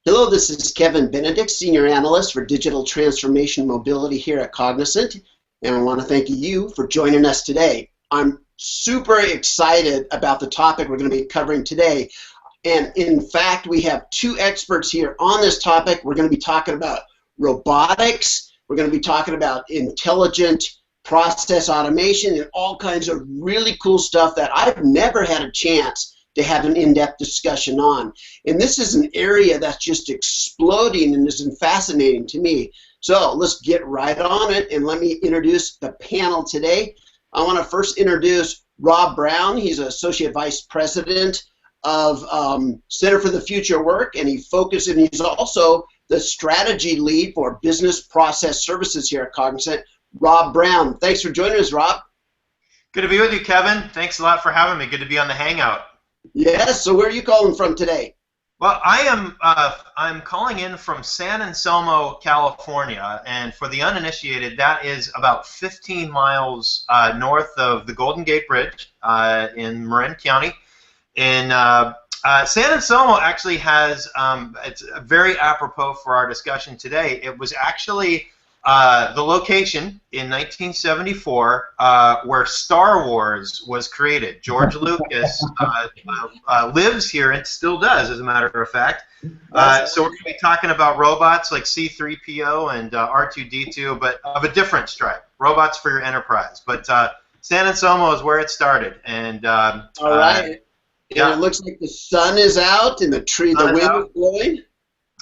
Hello, this is Kevin Benedict, Senior Analyst for Digital Transformation Mobility here at Cognizant, and I want to thank you for joining us today. I'm super excited about the topic we're going to be covering today, and in fact, we have two experts here on this topic. We're going to be talking about robotics, we're going to be talking about intelligent process automation, and all kinds of really cool stuff that I've never had a chance to have an in-depth discussion on. And this is an area that's just exploding and is fascinating to me. So let's get right on it, and let me introduce the panel today. I want to first introduce Rob Brown. He's Associate Vice President of Center for the Future Work, and he's also the strategy lead for business process services here at Cognizant. Rob Brown, thanks for joining us, Rob. Good to be with you, Kevin. Thanks a lot for having me. Good to be on the Hangout. Yes, so where are you calling from today? Well, I'm calling in from San Anselmo, California, and for the uninitiated, that is about 15 miles north of the Golden Gate Bridge in Marin County. In San Anselmo actually has, it's very apropos for our discussion today, it was actually the location in 1974 where Star Wars was created. George Lucas lives here and still does, as a matter of fact. So we're going to be talking about robots like C-3PO and R2-D2, but of a different stripe. Robots for your enterprise. But San Anselmo is where it started. And all right. Yeah. And it looks like the sun is out and the wind is blowing.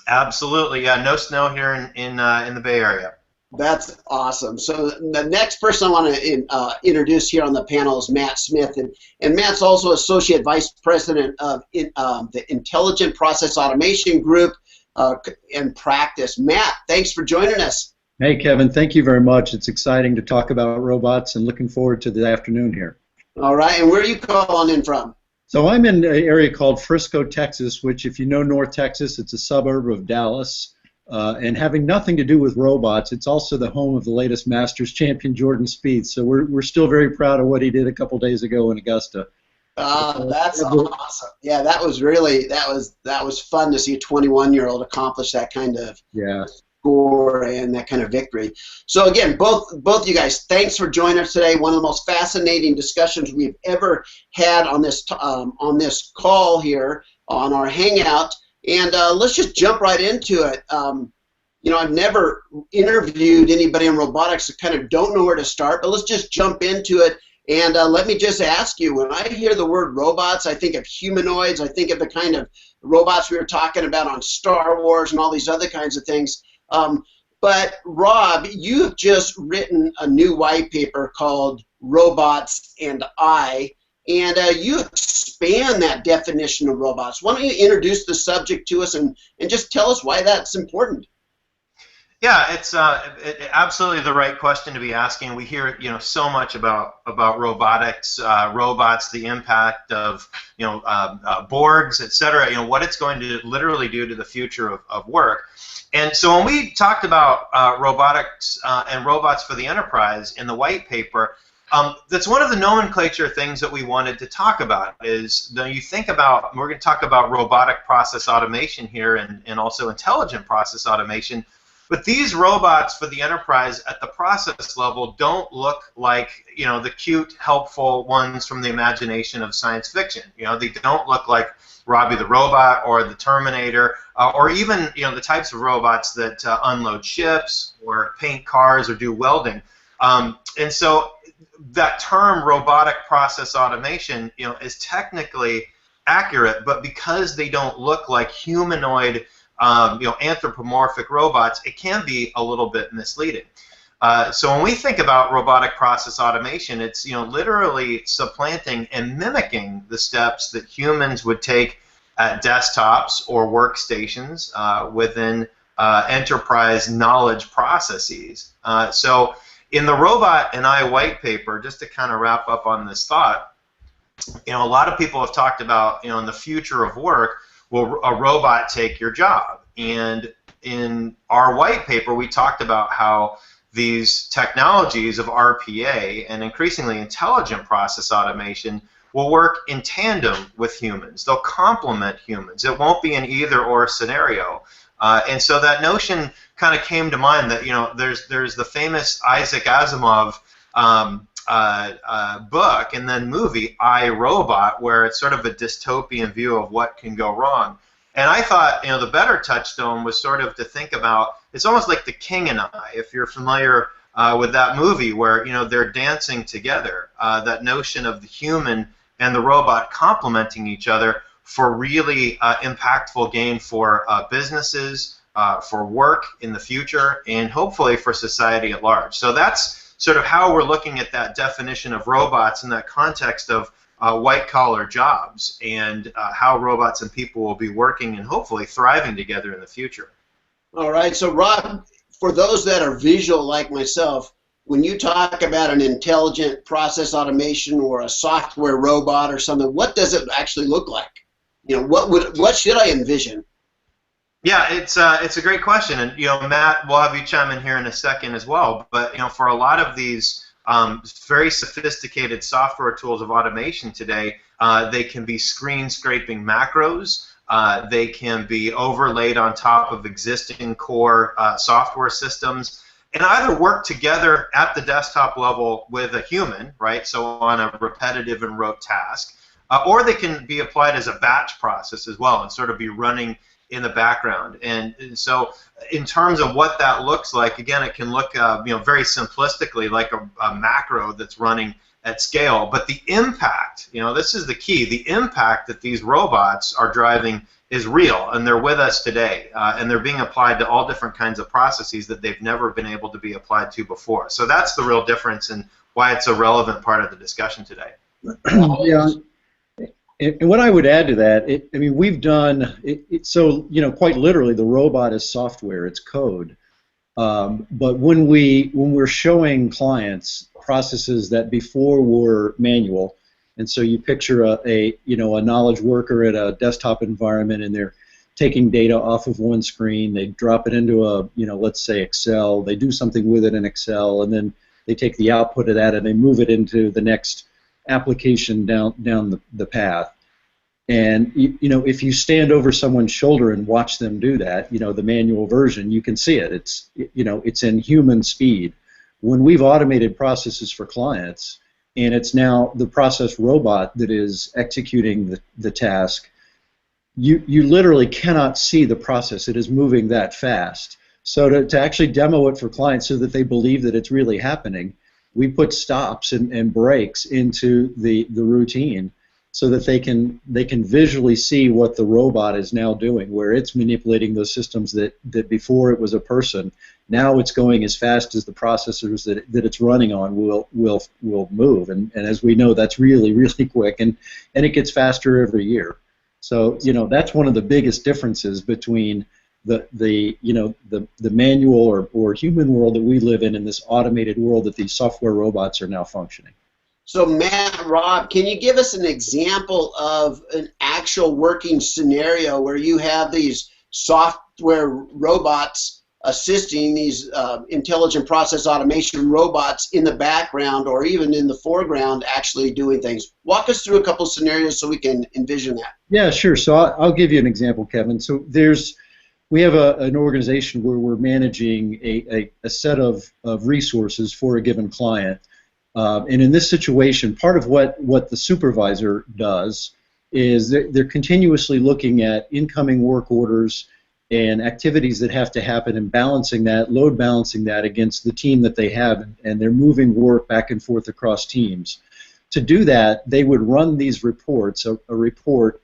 Absolutely, yeah. No snow here in the Bay Area. That's awesome. So the next person I want to introduce here on the panel is Matt Smith, and Matt's also Associate Vice President of the Intelligent Process Automation Group and Practice. Matt, thanks for joining us. Hey, Kevin. Thank you very much. It's exciting to talk about robots, and looking forward to the afternoon here. All right, and where are you calling in from? So I'm in an area called Frisco, Texas, which, if you know North Texas, it's a suburb of Dallas. And having nothing to do with robots, it's also the home of the latest Masters champion, Jordan Spieth. So we're still very proud of what he did a couple days ago in Augusta. That's awesome. Yeah, that was fun to see a 21-year-old accomplish that kind of score and that kind of victory. So again, both you guys, thanks for joining us today. One of the most fascinating discussions we've ever had on this call here on our Hangout. And let's just jump right into it. You know, I've never interviewed anybody in robotics, so kind of don't know where to start, but let's just jump into it. And let me just ask you, when I hear the word robots, I think of humanoids, I think of the kind of robots we were talking about on Star Wars and all these other kinds of things. But Rob, you've just written a new white paper called Robots and I. And you expand that definition of robots. Why don't you introduce the subject to us and just tell us why that's important? Yeah, it's absolutely the right question to be asking. We hear so much about robotics, robots, the impact of boards, etc. What it's going to literally do to the future of work. And so when we talked about robotics and robots for the enterprise in the white paper, that's one of the nomenclature things that we wanted to talk about. Is you think about, we're going to talk about robotic process automation here and also intelligent process automation, but these robots for the enterprise at the process level don't look like the cute, helpful ones from the imagination of science fiction. They don't look like Robbie the Robot or the Terminator, or even the types of robots that unload ships or paint cars or do welding. And so that term robotic process automation is technically accurate, but because they don't look like humanoid anthropomorphic robots, it can be a little bit misleading. So when we think about robotic process automation, it's literally supplanting and mimicking the steps that humans would take at desktops or workstations within enterprise knowledge processes. So in the Robot and I white paper, just to kind of wrap up on this thought, a lot of people have talked about, in the future of work, will a robot take your job? And in our white paper, we talked about how these technologies of RPA and increasingly intelligent process automation will work in tandem with humans. They'll complement humans. It won't be an either-or scenario. And so that notion kind of came to mind that, you know, there's the famous Isaac Asimov book and then movie, I, Robot, where it's sort of a dystopian view of what can go wrong. And I thought, you know, the better touchstone was sort of to think about, it's almost like The King and I, if you're familiar with that movie where, you know, they're dancing together, that notion of the human and the robot complementing each other for really impactful gain for businesses, for work in the future, and hopefully for society at large. So that's sort of how we're looking at that definition of robots in that context of white-collar jobs and how robots and people will be working and hopefully thriving together in the future. All right, so Rob, for those that are visual like myself, when you talk about an intelligent process automation or a software robot or something, what does it actually look like? You know, what should I envision? Yeah, it's a great question, and you know, Matt, we'll have you chime in here in a second as well. But you know, for a lot of these very sophisticated software tools of automation today, they can be screen scraping macros. They can be overlaid on top of existing core software systems, and either work together at the desktop level with a human, right? So on a repetitive and rote task, or they can be applied as a batch process as well, and sort of be running in the background. And so in terms of what that looks like, again, it can look you know, very simplistically like a macro that's running at scale, but the impact, you know, this is the key, the impact that these robots are driving is real, and they're with us today, and they're being applied to all different kinds of processes that they've never been able to be applied to before. So that's the real difference and why it's a relevant part of the discussion today. Yeah. And what I would add to that, I mean, we've done so, you know, quite literally, the robot is software, it's code. But when we're showing clients processes that before were manual, and so you picture a knowledge worker at a desktop environment, and they're taking data off of one screen, they drop it into a, you know, let's say Excel, they do something with it in Excel, and then they take the output of that and they move it into the next application down the path. And you know, if you stand over someone's shoulder and watch them do that, you know, the manual version, you can see it. It's, you know, it's in human speed. When we've automated processes for clients, and it's now the process robot that is executing the task, you literally cannot see the process. It is moving that fast. So to actually demo it for clients so that they believe that it's really happening, we put stops and breaks into the routine so that they can visually see what the robot is now doing, where it's manipulating those systems that before it was a person. Now it's going as fast as the processors that it's running on will move, and as we know, that's really, really quick, and it gets faster every year. So, you know, that's one of the biggest differences between the manual or human world that we live in this automated world that these software robots are now functioning. So Matt, Rob, can you give us an example of an actual working scenario where you have these software robots assisting these intelligent process automation robots in the background or even in the foreground actually doing things? Walk us through a couple of scenarios so we can envision that. Yeah, sure. So I'll give you an example, Kevin. So we have an organization where we're managing a set of resources for a given client. And in this situation, part of what the supervisor does is they're continuously looking at incoming work orders and activities that have to happen and load balancing that against the team that they have, and they're moving work back and forth across teams. To do that, they would run these reports, a report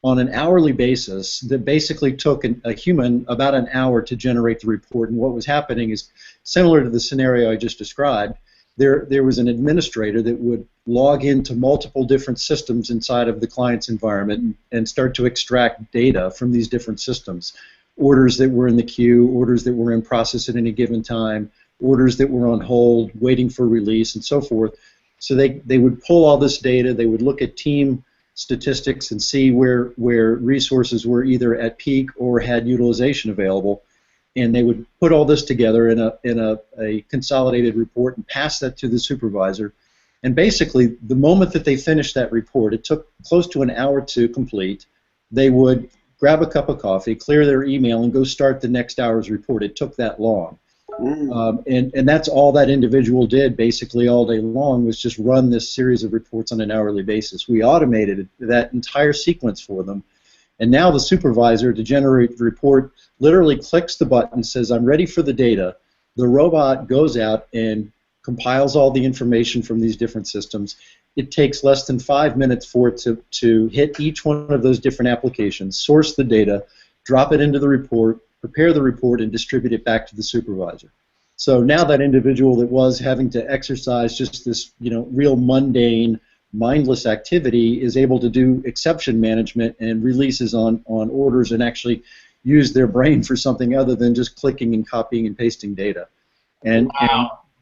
on an hourly basis that basically took a human about an hour to generate the report. And what was happening is similar to the scenario I just described. There was an administrator that would log into multiple different systems inside of the client's environment and start to extract data from these different systems. Orders that were in the queue, orders that were in process at any given time, orders that were on hold, waiting for release, and so forth. So they would pull all this data, they would look at team statistics and see where resources were either at peak or had utilization available, and they would put all this together in a consolidated report and pass that to the supervisor. And basically, the moment that they finished that report, it took close to an hour to complete. They would grab a cup of coffee, clear their email, and go start the next hour's report. It took that long. And that's all that individual did basically all day long, was just run this series of reports on an hourly basis. We automated that entire sequence for them. And now the supervisor, to generate the report, literally clicks the button, says, I'm ready for the data. The robot goes out and compiles all the information from these different systems. It takes less than 5 minutes for it to hit each one of those different applications, source the data, drop it into the report, prepare the report, and distribute it back to the supervisor. So now that individual that was having to exercise just this, real mundane, mindless activity is able to do exception management and releases on orders and actually use their brain for something other than just clicking and copying and pasting data. And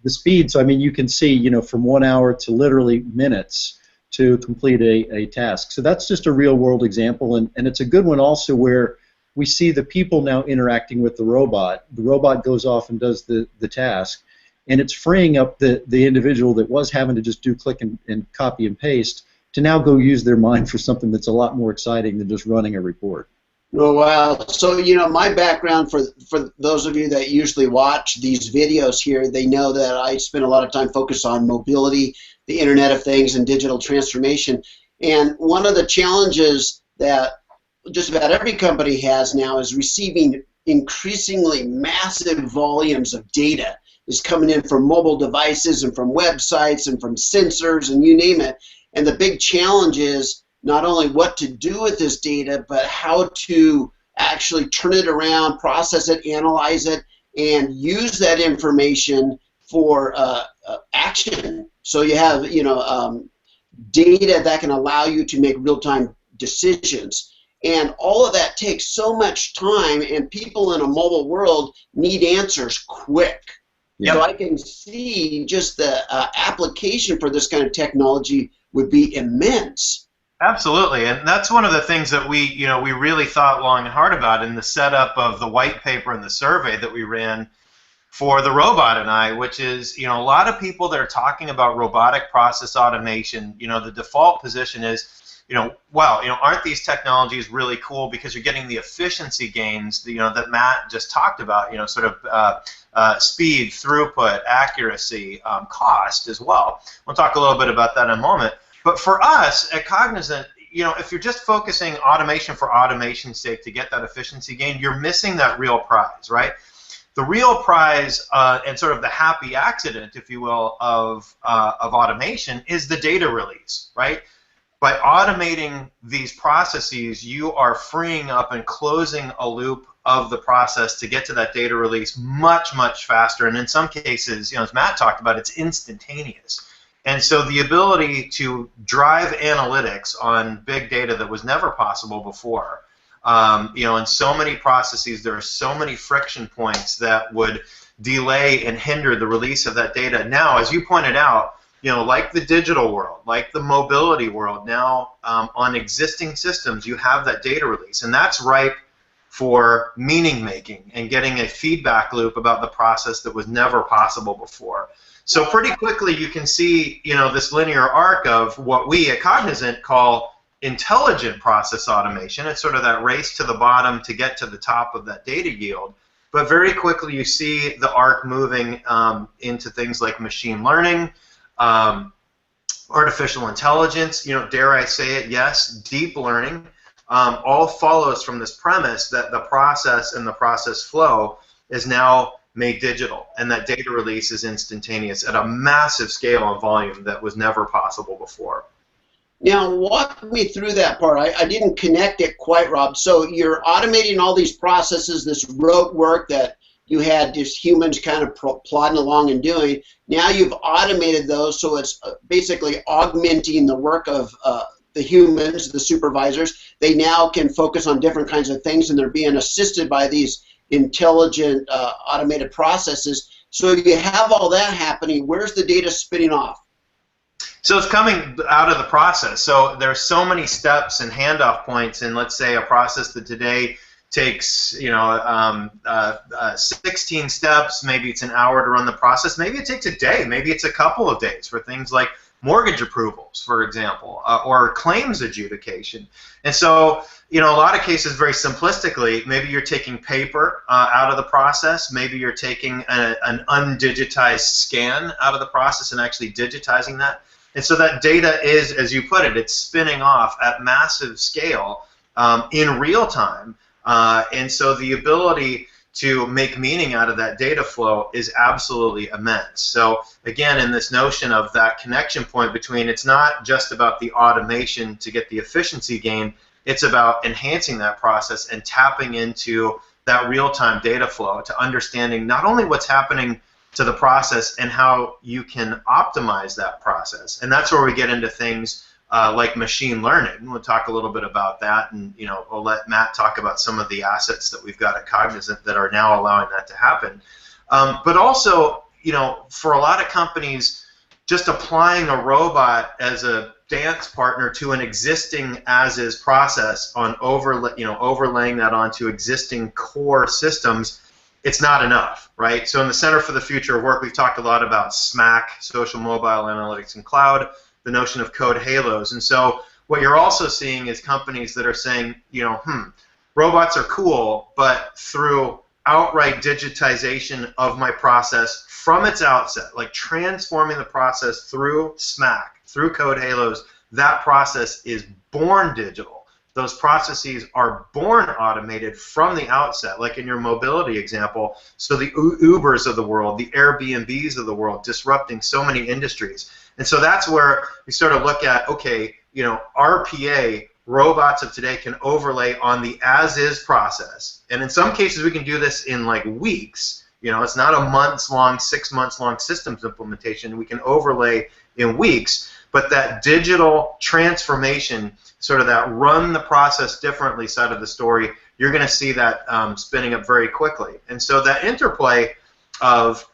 the speed, so I mean, you can see, from 1 hour to literally minutes to complete a task. So that's just a real world example, and it's a good one also where we see the people now interacting with the robot. The robot goes off and does the task, and it's freeing up the individual that was having to just do click and copy and paste to now go use their mind for something that's a lot more exciting than just running a report. Oh, wow. So, my background, for those of you that usually watch these videos here, they know that I spend a lot of time focused on mobility, the Internet of Things, and digital transformation. And one of the challenges that just about every company has now is receiving increasingly massive volumes of data is coming in from mobile devices and from websites and from sensors and you name it. And the big challenge is not only what to do with this data, but how to actually turn it around, process it, analyze it, and use that information for action. So you have, data that can allow you to make real-time decisions. And all of that takes so much time, and people in a mobile world need answers quick. Yep. So I can see just the application for this kind of technology would be immense. Absolutely, and that's one of the things that we really thought long and hard about in the setup of the white paper and the survey that we ran for the robot and I, which is, a lot of people that are talking about robotic process automation, the default position is, aren't these technologies really cool because you're getting the efficiency gains, that Matt just talked about, speed, throughput, accuracy, cost as well. We'll talk a little bit about that in a moment. But for us at Cognizant, if you're just focusing automation for automation's sake to get that efficiency gain, you're missing that real prize, right? The real prize and sort of the happy accident, if you will, of automation is the data release, right? By automating these processes, you are freeing up and closing a loop of the process to get to that data release much, much faster. And in some cases, as Matt talked about, it's instantaneous. And so the ability to drive analytics on big data that was never possible before, in so many processes, there are so many friction points that would delay and hinder the release of that data. Now, as you pointed out, like the digital world, like the mobility world, now on existing systems, you have that data release, and that's ripe for meaning making and getting a feedback loop about the process that was never possible before. So pretty quickly you can see, this linear arc of what we at Cognizant call intelligent process automation. It's sort of that race to the bottom to get to the top of that data yield. But very quickly you see the arc moving into things like machine learning, artificial intelligence, dare I say it, yes, deep learning, all follows from this premise that the process and the process flow is now made digital, and that data release is instantaneous at a massive scale and volume that was never possible before. Now, walk me through that part. I didn't connect it quite, Rob. So you're automating all these processes, this rote work that you had just humans kind of plodding along and doing. Now you've automated those, so it's basically augmenting the work of the humans, the supervisors. They now can focus on different kinds of things, and they're being assisted by these intelligent automated processes. So you have all that happening. Where's the data spinning off? So it's coming out of the process. So there's so many steps and handoff points in, let's say, a process that today takes 16 steps. Maybe it's an hour to run the process. Maybe it takes a day. Maybe it's a couple of days for things like mortgage approvals, for example, or claims adjudication. And so, you know, a lot of cases, very simplistically, maybe you're taking paper out of the process, maybe you're taking an undigitized scan out of the process and actually digitizing that. And so that data is, as you put it, it's spinning off at massive scale in real time. And so the ability to make meaning out of that data flow is absolutely immense. So again, in this notion of that connection point between, it's not just about the automation to get the efficiency gain, it's about enhancing that process and tapping into that real-time data flow to understanding not only what's happening to the process and how you can optimize that process. And that's where we get into things like machine learning. We'll talk a little bit about that, and you know, I'll let Matt talk about some of the assets that we've got at Cognizant that are now allowing that to happen. But also, you know, for a lot of companies, just applying a robot as a dance partner to an existing as-is process on overlaying that onto existing core systems, it's not enough, right? So in the Center for the Future of Work, we've talked a lot about SMAC, social, mobile, analytics, and cloud, the notion of code halos. And so what you're also seeing is companies that are saying, you know, robots are cool, but through outright digitization of my process from its outset, like transforming the process through SMAC, through code halos, that process is born digital. Those processes are born automated from the outset, like in your mobility example. So the Ubers of the world, the Airbnbs of the world, disrupting so many industries. And so that's where we sort of look at, okay, you know, RPA, robots of today can overlay on the as-is process. And in some cases, we can do this in like weeks. You know, it's not a months-long, 6 months-long systems implementation. We can overlay in weeks. But that digital transformation, sort of that run the process differently side of the story, you're going to see that spinning up very quickly. And so that interplay of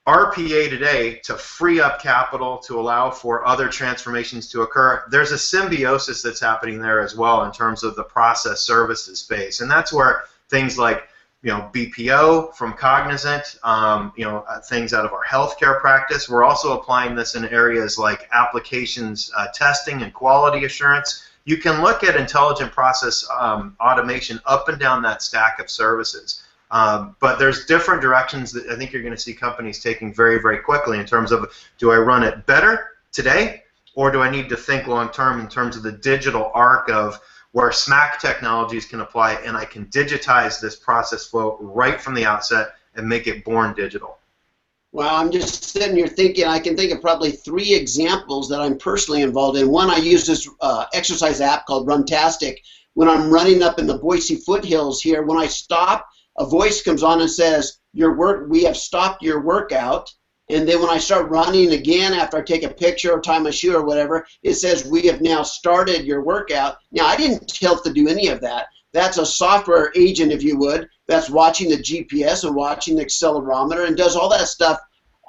RPA today to free up capital to allow for other transformations to occur, there's a symbiosis that's happening there as well in terms of the process services space. And that's where things like, you know, BPO from Cognizant, you know, things out of our healthcare practice. We're also applying this in areas like applications testing and quality assurance. You can look at intelligent process automation up and down that stack of services. But there's different directions that I think you're going to see companies taking very, very quickly in terms of, do I run it better today, or do I need to think long term in terms of the digital arc of where SMAC technologies can apply, and I can digitize this process flow right from the outset and make it born digital. Well, I'm just sitting here thinking, I can think of probably 3 examples that I'm personally involved in. One, I use this exercise app called Runtastic. When I'm running up in the Boise foothills here, when I stop, a voice comes on and says, we have stopped your workout. And then when I start running again after I take a picture or tie my shoe or whatever, it says, we have now started your workout. Now, I didn't tell it to do any of that. That's a software agent, if you would, that's watching the GPS and watching the accelerometer and does all that stuff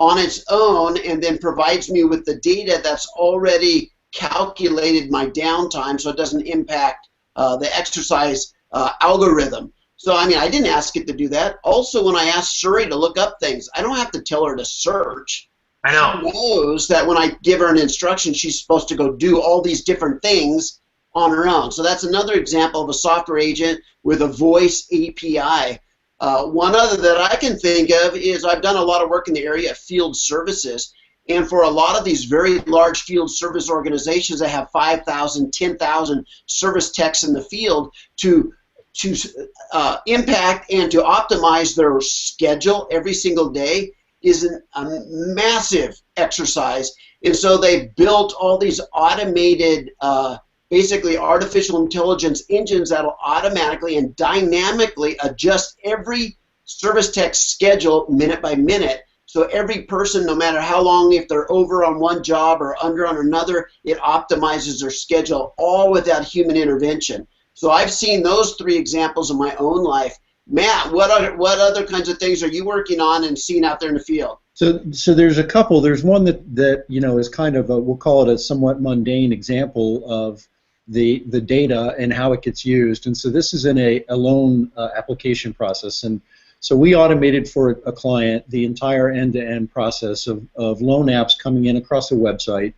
on its own, and then provides me with the data that's already calculated my downtime so it doesn't impact the exercise algorithm. So, I mean, I didn't ask it to do that. Also, when I asked Suri to look up things, I don't have to tell her to search. I know. She knows that when I give her an instruction, she's supposed to go do all these different things on her own. So that's another example of a software agent with a voice API. One other that I can think of is I've done a lot of work in the area of field services. And for a lot of these very large field service organizations that have 5,000, 10,000 service techs in the field, to impact and to optimize their schedule every single day is a massive exercise. And so they built all these automated, basically artificial intelligence engines that will automatically and dynamically adjust every service tech's schedule minute by minute. So every person, no matter how long, if they're over on one job or under on another, it optimizes their schedule, all without human intervention. So I've seen those 3 examples in my own life. Matt, what other kinds of things are you working on and seeing out there in the field? So there's a couple. There's one that you know is kind of we'll call it a somewhat mundane example of the data and how it gets used. And so this is in a loan application process. And so we automated for a client the entire end-to-end process of loan apps coming in across the website.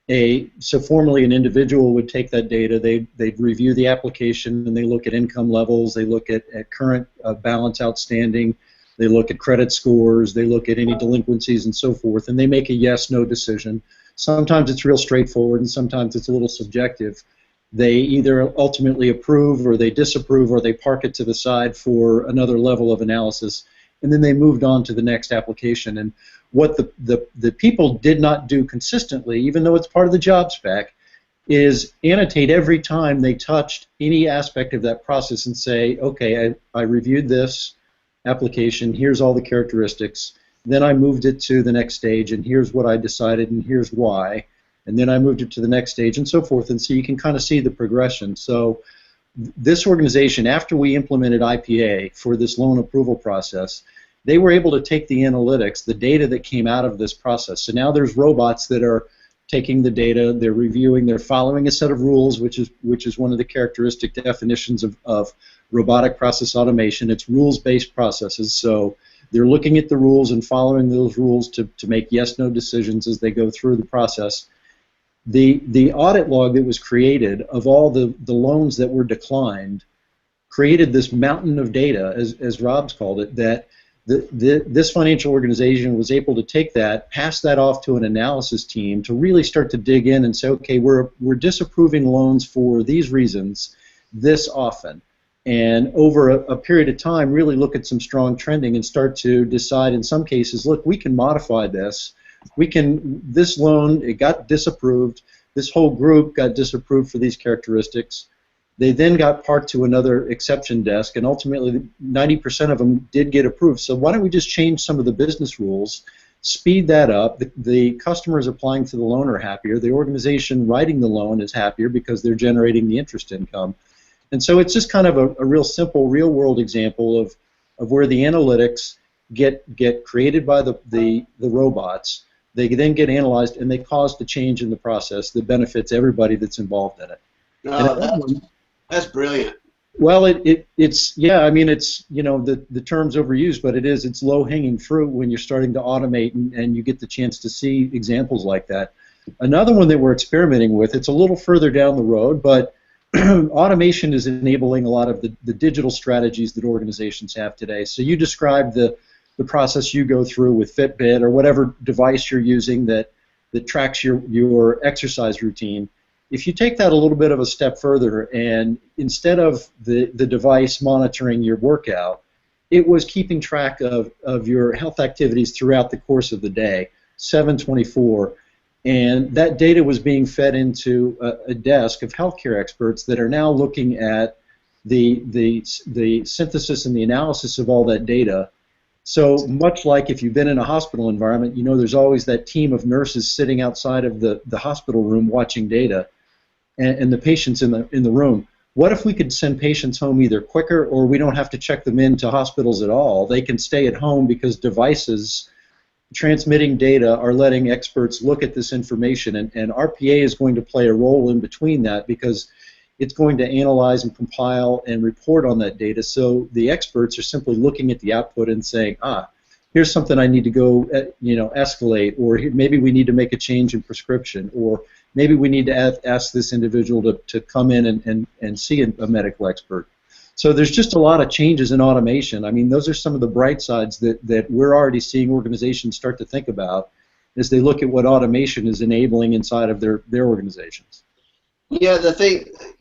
So formally an individual would take that data, they'd review the application, and they look at income levels, they look at current balance outstanding, they look at credit scores, they look at any delinquencies and so forth, and they make a yes-no decision. Sometimes it's real straightforward, and sometimes it's a little subjective. They either ultimately approve, or they disapprove, or they park it to the side for another level of analysis, and then they moved on to the next application. And what the people did not do consistently, even though it's part of the job spec, is annotate every time they touched any aspect of that process and say, okay, I reviewed this application, here's all the characteristics, then I moved it to the next stage, and here's what I decided, and here's why, and then I moved it to the next stage, and so forth. And so you can kind of see the progression. So this organization, after we implemented IPA for this loan approval process, they were able to take the analytics, the data that came out of this process. So now there's robots that are taking the data, they're reviewing, they're following a set of rules, which is one of the characteristic definitions of robotic process automation. It's rules-based processes, so they're looking at the rules and following those rules to make yes-no decisions as they go through the process. The audit log that was created of all the loans that were declined created this mountain of data, as Rob's called it, that this financial organization was able to take that, pass that off to an analysis team to really start to dig in and say, okay, we're disapproving loans for these reasons this often. And over a period of time, really look at some strong trending and start to decide in some cases, look, we can modify this. This loan, it got disapproved. This whole group got disapproved for these characteristics. They then got parked to another exception desk, and ultimately 90% of them did get approved. So why don't we just change some of the business rules, speed that up? The customers applying for the loan are happier. The organization writing the loan is happier because they're generating the interest income. And so it's just kind of a real simple, real-world example of where the analytics get created by the robots. They then get analyzed, and they cause the change in the process that benefits everybody that's involved in it. That's brilliant. Well, it's yeah. I mean, it's, you know, the term's overused, but it's low-hanging fruit when you're starting to automate and you get the chance to see examples like that. Another one that we're experimenting with, it's a little further down the road, but automation is enabling a lot of the digital strategies that organizations have today. So you described the process you go through with Fitbit or whatever device you're using that tracks your exercise routine. If you take that a little bit of a step further, and instead of the device monitoring your workout, it was keeping track of your health activities throughout the course of the day, 7/24, and that data was being fed into a desk of healthcare experts that are now looking at the synthesis and the analysis of all that data. So much like if you've been in a hospital environment, you know there's always that team of nurses sitting outside of the hospital room watching data, and the patients in the room. What if we could send patients home either quicker, or we don't have to check them into hospitals at all? They can stay at home because devices transmitting data are letting experts look at this information, and RPA is going to play a role in between that because it's going to analyze and compile and report on that data. So the experts are simply looking at the output and saying, here's something I need to go, escalate, or maybe we need to make a change in prescription, or maybe we need to ask this individual to come in and see a medical expert. So there's just a lot of changes in automation. I mean, those are some of the bright sides that we're already seeing organizations start to think about as they look at what automation is enabling inside of their organizations. Yeah,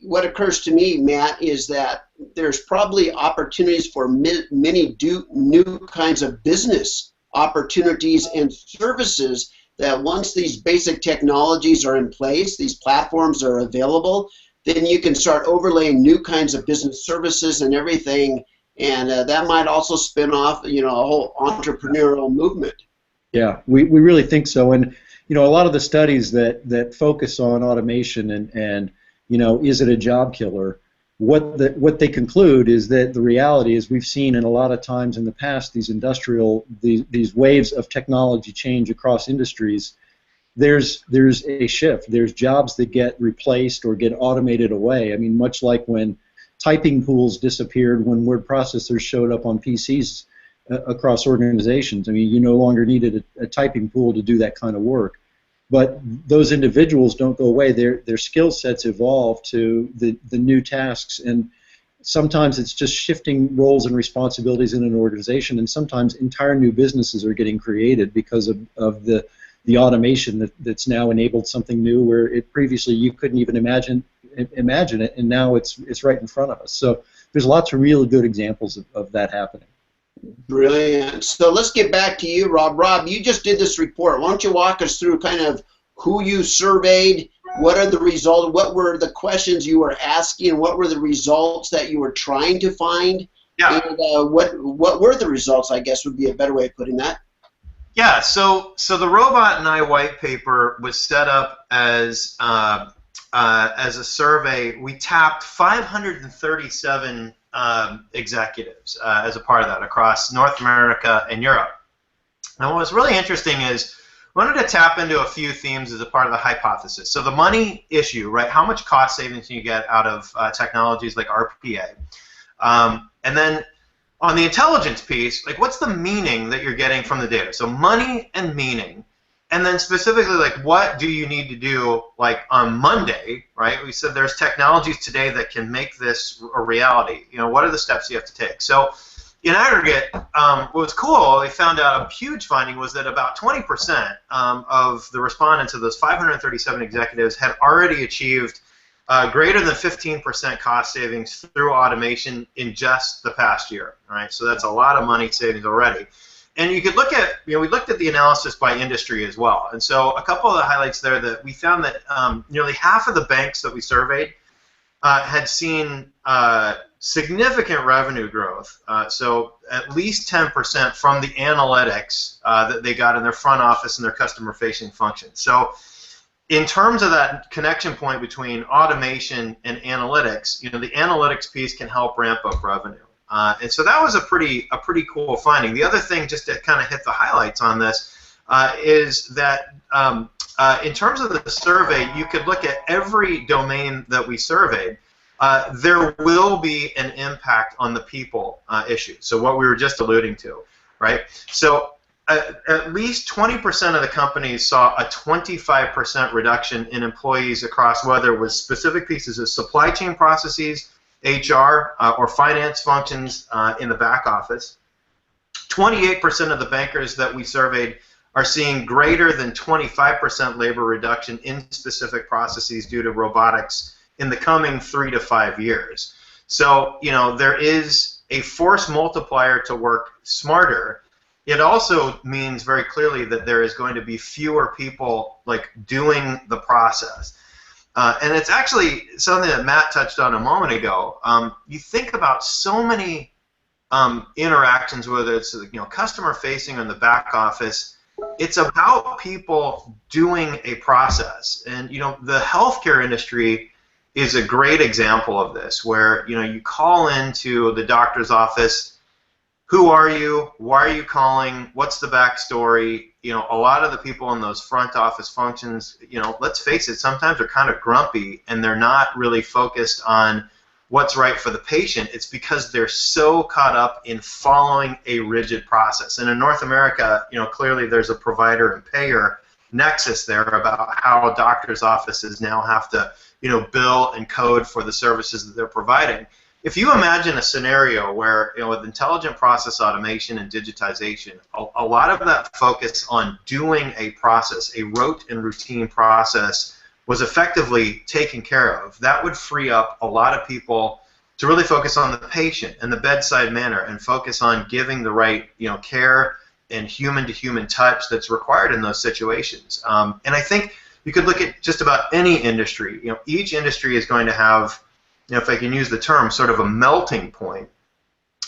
what occurs to me, Matt, is that there's probably opportunities for many new kinds of business opportunities and services that once these basic technologies are in place, these platforms are available, then you can start overlaying new kinds of business services and everything, and that might also spin off, a whole entrepreneurial movement. Yeah, we really think so, and a lot of the studies that focus on automation and is it a job killer? What they conclude is that the reality is we've seen in a lot of times in the past these waves of technology change across industries. There's a shift. There's jobs that get replaced or get automated away. I mean, much like when typing pools disappeared when word processors showed up on PCs across organizations. I mean, you no longer needed a typing pool to do that kind of work. but those individuals don't go away. Their skill sets evolve to the new tasks, and sometimes it's just shifting roles and responsibilities in an organization, and sometimes entire new businesses are getting created because of the automation that's now enabled something new where it previously you couldn't even imagine it, and now it's right in front of us. So there's lots of really good examples of that happening. Brilliant. So let's get back to you, Rob. Rob, you just did this report. Why don't you walk us through kind of who you surveyed, what are the results, what were the questions you were asking, what were the results that you were trying to find, Yeah. and what were the results, I guess would be a better way of putting that. Yeah, so the Robot and I white paper was set up as a survey. We tapped 537 executives as a part of that across North America and Europe. And what was really interesting is we wanted to tap into a few themes as a part of the hypothesis. So the money issue, right? How much cost savings can you get out of technologies like RPA? And then on the intelligence piece, like what's the meaning that you're getting from the data? So money and meaning. And then specifically, like what do you need to do like on Monday, right? We said there's technologies today that can make this a reality. You know, what are the steps you have to take? So in aggregate, what was cool, we found out a huge finding was that about 20% of the respondents of those 537 executives had already achieved greater than 15% cost savings through automation in just the past year. All right, so that's a lot of money savings already. And you could look at, we looked at the analysis by industry as well. And so a couple of the highlights there that we found that nearly half of the banks that we surveyed had seen significant revenue growth. So at least 10% from the analytics that they got in their front office and their customer-facing functions. So in terms of that connection point between automation and analytics, the analytics piece can help ramp up revenue. And so that was a pretty cool finding. The other thing, just to kind of hit the highlights on this, is that in terms of the survey, you could look at every domain that we surveyed. There will be an impact on the people issue. So what we were just alluding to, right? So at least 20% of the companies saw a 25% reduction in employees across whether it was specific pieces of supply chain processes, HR, or finance functions in the back office. 28% of the bankers that we surveyed are seeing greater than 25% labor reduction in specific processes due to robotics in the coming 3 to 5 years. So, there is a force multiplier to work smarter. It also means very clearly that there is going to be fewer people like doing the process. And it's actually something that Matt touched on a moment ago. You think about so many interactions, whether it's customer facing or in the back office. It's about people doing a process, and the healthcare industry is a great example of this, where you call into the doctor's office. Who are you? Why are you calling? What's the backstory? A lot of the people in those front office functions, let's face it, sometimes they're kind of grumpy and they're not really focused on what's right for the patient. It's because they're so caught up in following a rigid process. And in North America, clearly there's a provider and payer nexus there about how doctors' offices now have to, bill and code for the services that they're providing. If you imagine a scenario where, with intelligent process automation and digitization, a lot of that focus on doing a process, a rote and routine process, was effectively taken care of, that would free up a lot of people to really focus on the patient and the bedside manner and focus on giving the right, care and human-to-human touch that's required in those situations. And I think you could look at just about any industry. Each industry is going to have, if I can use the term, sort of a melting point.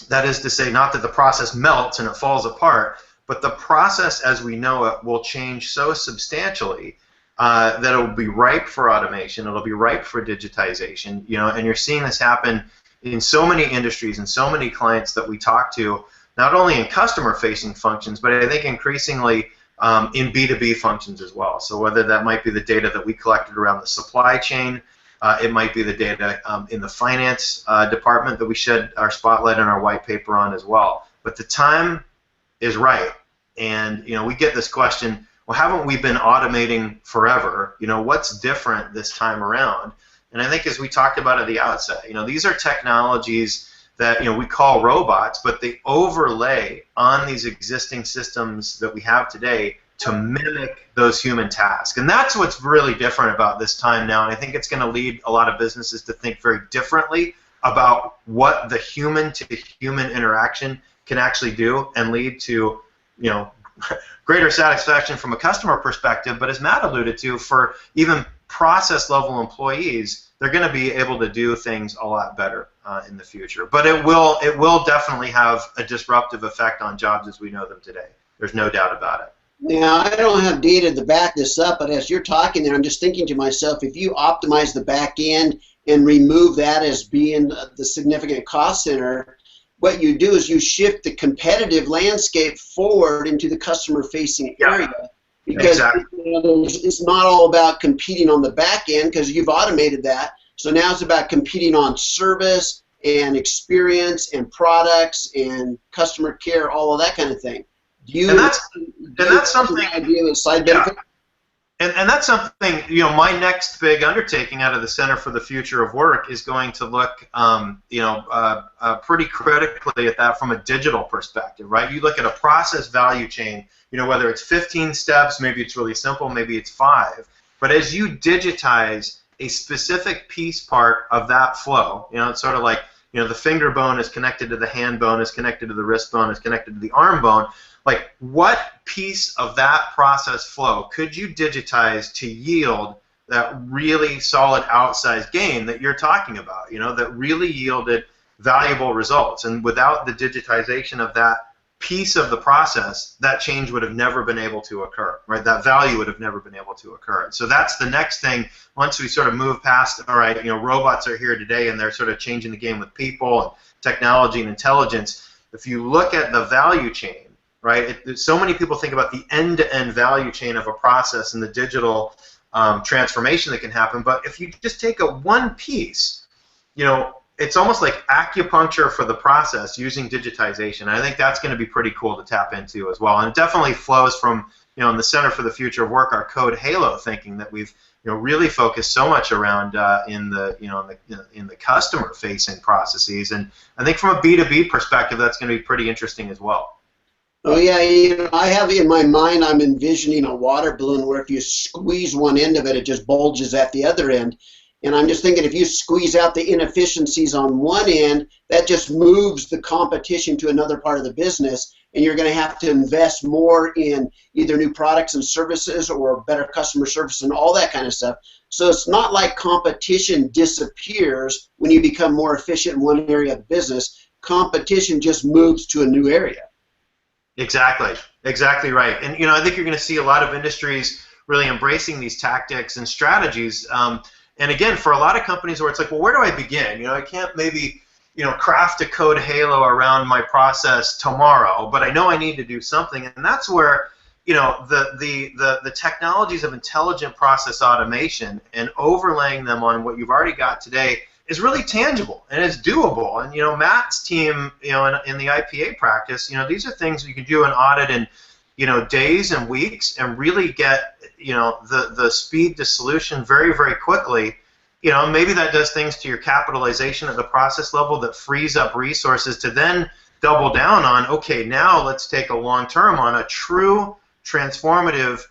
That is to say, not that the process melts and it falls apart, but the process as we know it will change so substantially that it will be ripe for automation, it'll be ripe for digitization, and you're seeing this happen in so many industries and so many clients that we talk to, not only in customer-facing functions, but I think increasingly in B2B functions as well. So whether that might be the data that we collected around the supply chain, it might be the data in the finance department that we shed our spotlight in our white paper on as well. But the time is right, and we get this question: well, haven't we been automating forever? What's different this time around? And I think as we talked about at the outset, these are technologies that we call robots, but they overlay on these existing systems that we have today to mimic those human tasks. And that's what's really different about this time now. And I think it's going to lead a lot of businesses to think very differently about what the human-to-human interaction can actually do and lead to, greater satisfaction from a customer perspective. But as Matt alluded to, for even process-level employees, they're going to be able to do things a lot better in the future. But it will definitely have a disruptive effect on jobs as we know them today. There's no doubt about it. Now, I don't have data to back this up, but as you're talking there, I'm just thinking to myself, if you optimize the back end and remove that as being the significant cost center, what you do is you shift the competitive landscape forward into the customer-facing area. Because exactly. It's not all about competing on the back end because you've automated that. So now it's about competing on service and experience and products and customer care, all of that kind of thing. And that's something. Idea of side benefit? And that's something, my next big undertaking out of the Center for the Future of Work is going to look, pretty critically at that from a digital perspective, right? You look at a process value chain, whether it's 15 steps, maybe it's really simple, maybe it's 5. But as you digitize a specific part of that flow, it's sort of like, the finger bone is connected to the hand bone, is connected to the wrist bone, is connected to the arm bone. Like, what piece of that process flow could you digitize to yield that really solid outsized gain that you're talking about, that really yielded valuable results? And without the digitization of that piece of the process, that change would have never been able to occur, right? That value would have never been able to occur. So that's the next thing. Once we sort of move past, all right, robots are here today and they're sort of changing the game with people and technology and intelligence. If you look at the value chain, right? So many people think about the end-to-end value chain of a process and the digital transformation that can happen. But if you just take one piece, it's almost like acupuncture for the process using digitization. And I think that's going to be pretty cool to tap into as well. And it definitely flows from, in the Center for the Future of Work, our code halo thinking that we've really focused so much around in the customer-facing processes. And I think from a B2B perspective, that's going to be pretty interesting as well. Oh yeah, I have in my mind, I'm envisioning a water balloon where if you squeeze one end of it, it just bulges at the other end. And I'm just thinking if you squeeze out the inefficiencies on one end, that just moves the competition to another part of the business, and you're going to have to invest more in either new products and services or better customer service and all that kind of stuff. So it's not like competition disappears when you become more efficient in one area of the business. Competition just moves to a new area. Exactly right. And I think you're going to see a lot of industries really embracing these tactics and strategies. And again, for a lot of companies where it's like, well, where do I begin? I can't maybe craft a code halo around my process tomorrow, but I know I need to do something. And that's where the technologies of intelligent process automation and overlaying them on what you've already got today is really tangible and it's doable. And Matt's team, in the IPA practice, these are things you can do an audit in, days and weeks and really get, the speed to solution very, very quickly. Maybe that does things to your capitalization at the process level that frees up resources to then double down on, okay, now let's take a long term on a true transformative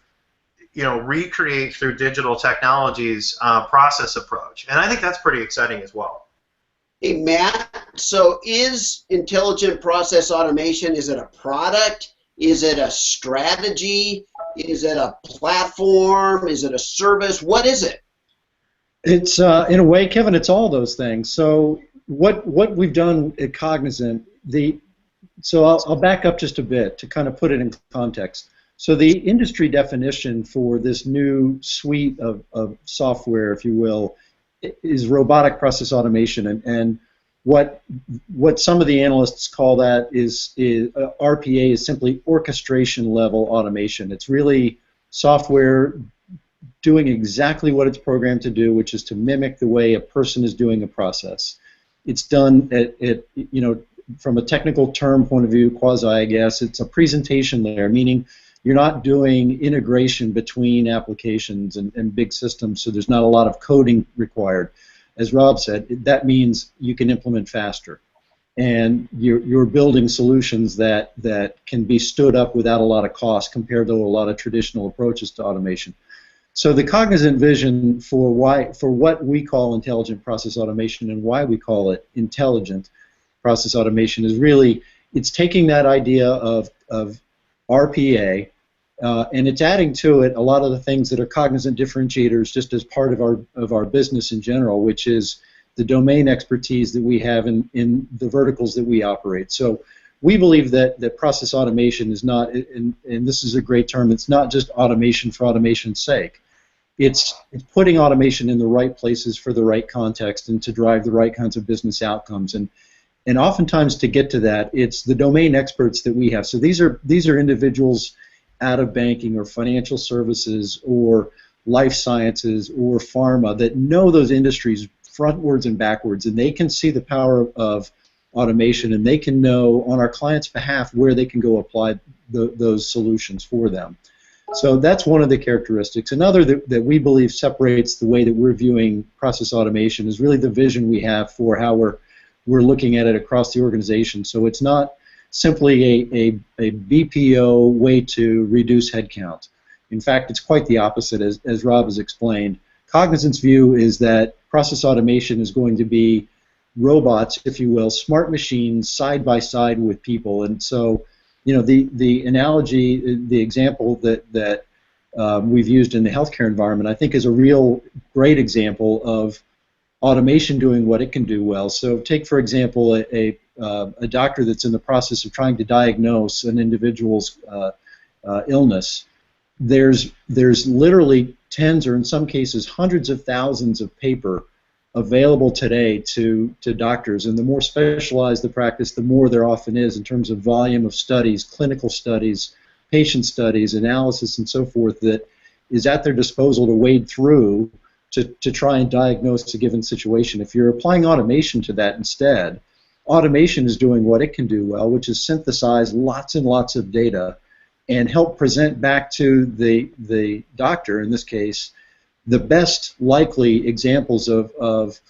recreate through digital technologies process approach. And I think that's pretty exciting as well. Hey, Matt, so is intelligent process automation, is it a product? Is it a strategy? Is it a platform? Is it a service? What is it? It's, in a way, Kevin, it's all those things. So what we've done at Cognizant, so I'll back up just a bit to kind of put it in context. So the industry definition for this new suite of software, if you will, is robotic process automation, and what some of the analysts call that is RPA is simply orchestration level automation. It's really software doing exactly what it's programmed to do, which is to mimic the way a person is doing a process. It's done from a technical term point of view, quasi, I guess, it's a presentation layer, meaning you're not doing integration between applications and big systems, so there's not a lot of coding required. As Rob said, that means you can implement faster, and you're building solutions that can be stood up without a lot of cost compared to a lot of traditional approaches to automation. So the Cognizant vision for what we call intelligent process automation and why we call it intelligent process automation is really, it's taking that idea of RPA and it's adding to it a lot of the things that are Cognizant differentiators just as part of our business in general, which is the domain expertise that we have in the verticals that we operate. So we believe that process automation is not, and this is a great term, it's not just automation for automation's sake. It's putting automation in the right places for the right context and to drive the right kinds of business outcomes. And oftentimes to get to that, it's the domain experts that we have. So these are individuals out of banking or financial services or life sciences or pharma that know those industries frontwards and backwards, and they can see the power of automation, and they can know on our clients' behalf where they can go apply those solutions for them. So that's one of the characteristics. Another that we believe separates the way that we're viewing process automation is really the vision we have for how we're looking at it across the organization. So it's not simply a BPO way to reduce headcount. In fact, it's quite the opposite, as Rob has explained. Cognizant's view is that process automation is going to be robots, if you will, smart machines side by side with people. And so, you know, the analogy, the example that we've used in the healthcare environment, I think is a real great example of automation doing what it can do well. So take, for example, a doctor that's in the process of trying to diagnose an individual's illness. There's literally tens or in some cases hundreds of thousands of paper available today to doctors, and the more specialized the practice, the more there often is in terms of volume of studies, clinical studies, patient studies, analysis, and so forth that is at their disposal to wade through to try and diagnose a given situation. If you're applying automation to that instead, automation is doing what it can do well, which is synthesize lots and lots of data and help present back to the doctor, in this case, the best likely examples of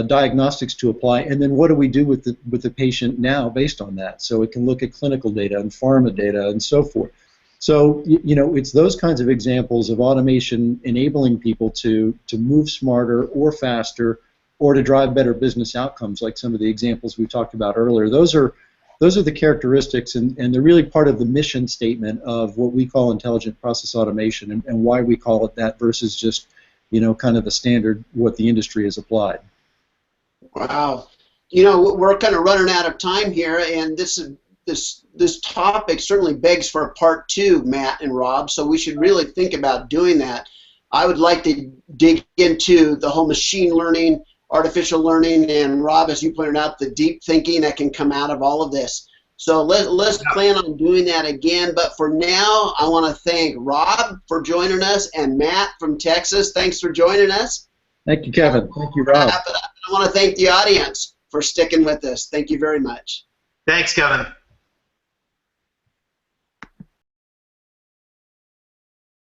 diagnostics to apply, and then what do we do with the patient now based on that? So it can look at clinical data and pharma data and so forth. So you know, it's those kinds of examples of automation enabling people to move smarter or faster or to drive better business outcomes, like some of the examples we talked about earlier. Those are the characteristics, and they're really part of the mission statement of what we call intelligent process automation, and why we call it that versus just, you know, kind of the standard what the industry has applied. Wow. You know, we're kind of running out of time here, and this topic certainly begs for a part two, Matt and Rob, so we should really think about doing that. I would like to dig into the whole machine learning, artificial learning, and Rob, as you pointed out, the deep thinking that can come out of all of this. So let's plan on doing that again, but for now, I want to thank Rob for joining us and Matt from Texas. Thanks for joining us. Thank you, Kevin. Thank you, Rob. I want to thank the audience for sticking with us. Thank you very much. Thanks, Kevin.